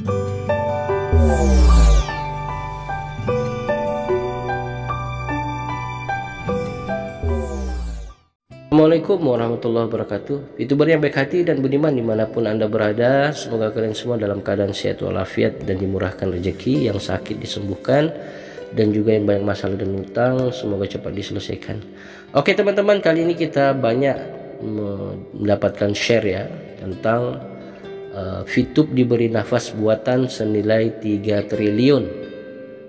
Assalamualaikum warahmatullahi wabarakatuh. YouTuber yang baik hati dan budiman dimanapun Anda berada, semoga kalian semua dalam keadaan sehat walafiat dan dimurahkan rezeki, yang sakit disembuhkan, dan juga yang banyak masalah dan utang semoga cepat diselesaikan. Oke teman-teman, kali ini kita banyak mendapatkan share ya tentang Fitup diberi nafas buatan senilai 3 triliun.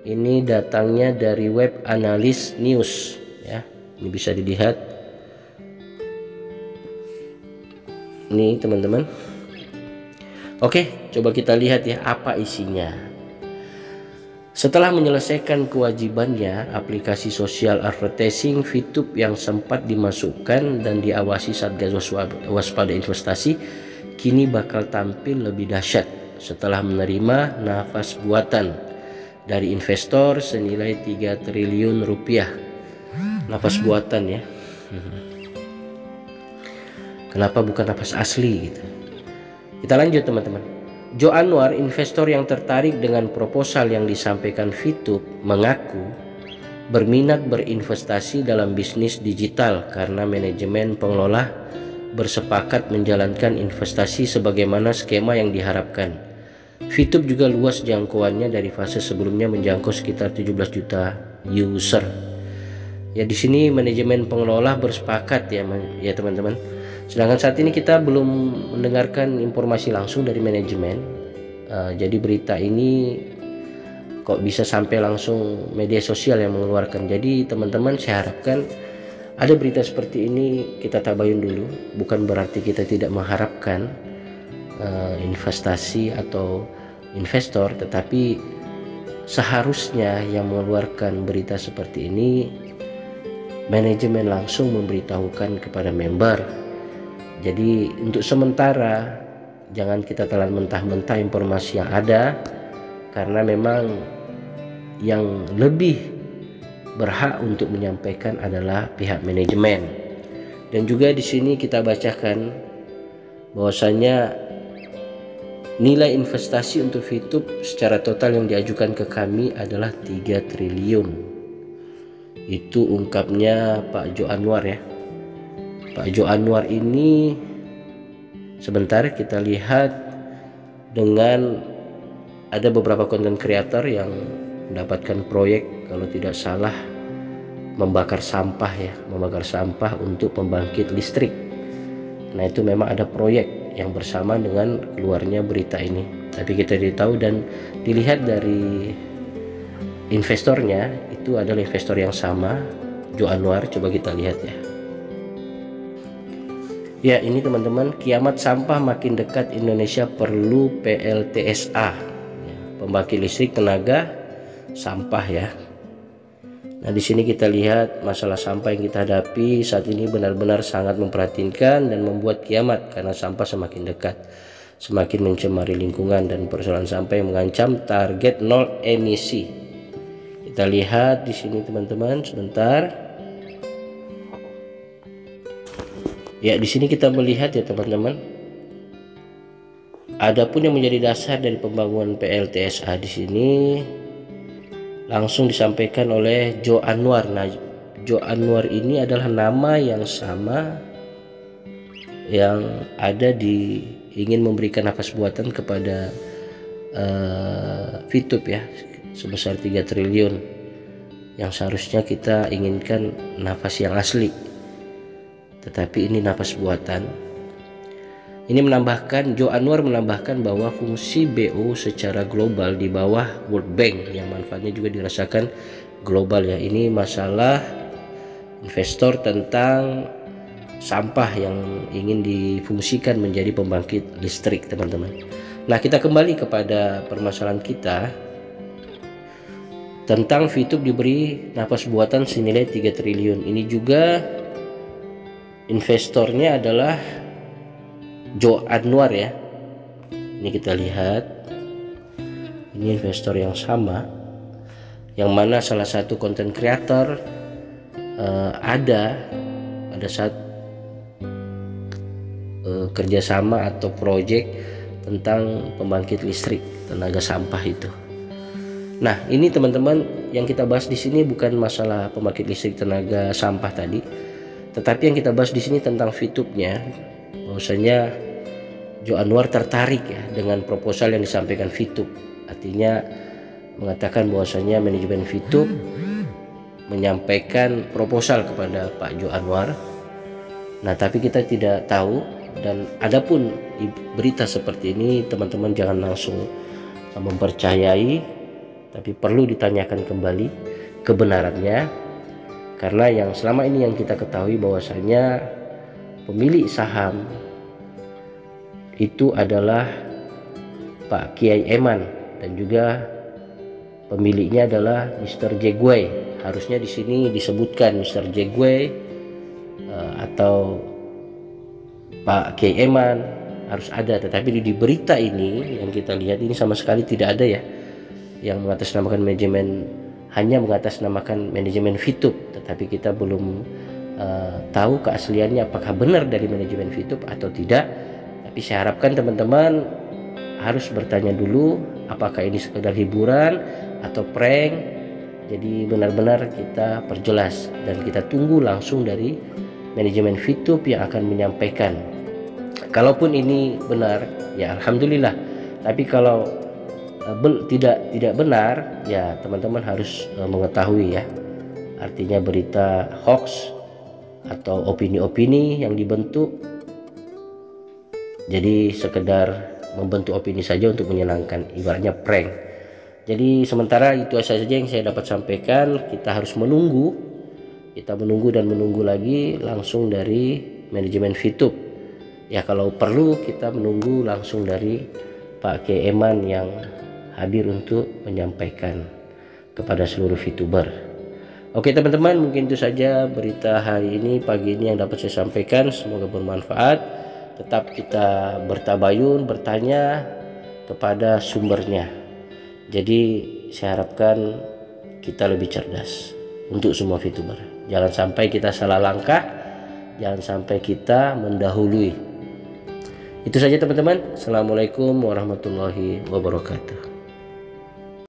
Ini datangnya dari web Analis News ya. Ini bisa dilihat. Nih teman-teman. Oke, coba kita lihat ya apa isinya. Setelah menyelesaikan kewajibannya, aplikasi sosial advertising Fitup yang sempat dimasukkan dan diawasi Satgas Waspada Investasi kini bakal tampil lebih dahsyat setelah menerima nafas buatan dari investor senilai 3 triliun rupiah. Nafas buatan ya. Kenapa bukan nafas asli gitu? Kita lanjut teman-teman. Jo Anwar, investor yang tertarik dengan proposal yang disampaikan Fitup, mengaku berminat berinvestasi dalam bisnis digital karena manajemen pengelola bersepakat menjalankan investasi sebagaimana skema yang diharapkan. Fitup juga luas jangkauannya dari fase sebelumnya menjangkau sekitar 17 juta user. Ya di sini manajemen pengelola bersepakat ya teman-teman. Sedangkan saat ini kita belum mendengarkan informasi langsung dari manajemen. Jadi berita ini kok bisa sampai langsung media sosial yang mengeluarkan. Jadi teman-teman, saya harapkan ada berita seperti ini kita tabayun dulu. Bukan berarti kita tidak mengharapkan investasi atau investor, tetapi seharusnya yang mengeluarkan berita seperti ini manajemen langsung memberitahukan kepada member. Jadi untuk sementara jangan kita telan mentah-mentah informasi yang ada, karena memang yang lebih berhak untuk menyampaikan adalah pihak manajemen. Dan juga di sini kita bacakan bahwasanya nilai investasi untuk Fitup secara total yang diajukan ke kami adalah 3 triliun. Itu ungkapnya Pak Jo Anwar ya. Pak Jo Anwar ini sebentar kita lihat dengan ada beberapa konten kreator yang mendapatkan proyek, kalau tidak salah membakar sampah untuk pembangkit listrik. Nah itu memang ada proyek yang bersama dengan keluarnya berita ini, tapi kita tidak tahu. Dan dilihat dari investornya, itu adalah investor yang sama, Jo Anwar. Coba kita lihat ya. Ya ini teman-teman, kiamat sampah makin dekat, Indonesia perlu PLTSA ya, pembangkit listrik tenaga sampah ya. Nah di sini kita lihat masalah sampah yang kita hadapi saat ini benar-benar sangat memprihatinkan dan membuat kiamat, karena sampah semakin dekat, semakin mencemari lingkungan, dan persoalan sampah yang mengancam target nol emisi. Kita lihat di sini teman-teman sebentar. Ya di sini kita melihat ya teman-teman, adapun yang menjadi dasar dari pembangunan PLTSA di sini langsung disampaikan oleh Jo Anwar. Nah Jo Anwar ini adalah nama yang sama yang ada di ingin memberikan nafas buatan kepada Fitup ya, sebesar 3 triliun yang seharusnya kita inginkan nafas yang asli, tetapi ini nafas buatan. Ini menambahkan, Jo Anwar menambahkan bahwa fungsi BO secara global di bawah World Bank yang manfaatnya juga dirasakan global ya. Ini masalah investor tentang sampah yang ingin difungsikan menjadi pembangkit listrik teman-teman. Nah kita kembali kepada permasalahan kita tentang Fitup diberi nafas buatan senilai 3 triliun. Ini juga investornya adalah Jo Anwar ya. Ini kita lihat, ini investor yang sama, yang mana salah satu konten kreator ada saat kerjasama atau project tentang pembangkit listrik tenaga sampah itu. Nah, ini teman-teman yang kita bahas di sini bukan masalah pembangkit listrik tenaga sampah tadi, tetapi yang kita bahas di sini tentang Fitup-nya. Bahwasanya Jo Anwar tertarik ya dengan proposal yang disampaikan Fitup. Artinya mengatakan bahwasanya manajemen Fitup menyampaikan proposal kepada Pak Jo Anwar. Nah, tapi kita tidak tahu, dan adapun berita seperti ini teman-teman jangan langsung mempercayai, tapi perlu ditanyakan kembali kebenarannya, karena yang selama ini yang kita ketahui bahwasanya pemilik saham itu adalah Pak Kiai Eman dan juga pemiliknya adalah Mr. Jegway. Harusnya di sini disebutkan Mr. Jegway atau Pak Kiai Eman harus ada, tetapi di berita ini yang kita lihat ini sama sekali tidak ada ya yang mengatasnamakan manajemen, hanya mengatasnamakan manajemen Fitup, tetapi kita belum tahu keasliannya apakah benar dari manajemen Fitup atau tidak. Tapi saya harapkan teman-teman harus bertanya dulu apakah ini sekedar hiburan atau prank. Jadi benar-benar kita perjelas dan kita tunggu langsung dari manajemen Fitup yang akan menyampaikan. Kalaupun ini benar ya alhamdulillah, tapi kalau tidak benar ya teman-teman harus mengetahui ya, artinya berita hoax atau opini-opini yang dibentuk jadi sekedar membentuk opini saja untuk menyenangkan, ibaratnya prank. Jadi sementara itu saja yang saya dapat sampaikan. Kita harus menunggu, dan menunggu lagi langsung dari manajemen Fitup ya. Kalau perlu kita menunggu langsung dari Pak Kiai Eman yang hadir untuk menyampaikan kepada seluruh Fituber. Oke teman-teman, mungkin itu saja berita hari ini, pagi ini yang dapat saya sampaikan. Semoga bermanfaat. Tetap kita bertabayun, bertanya kepada sumbernya. Jadi saya harapkan kita lebih cerdas untuk semua Fituber. Jangan sampai kita salah langkah, jangan sampai kita mendahului. Itu saja teman-teman. Assalamualaikum warahmatullahi wabarakatuh.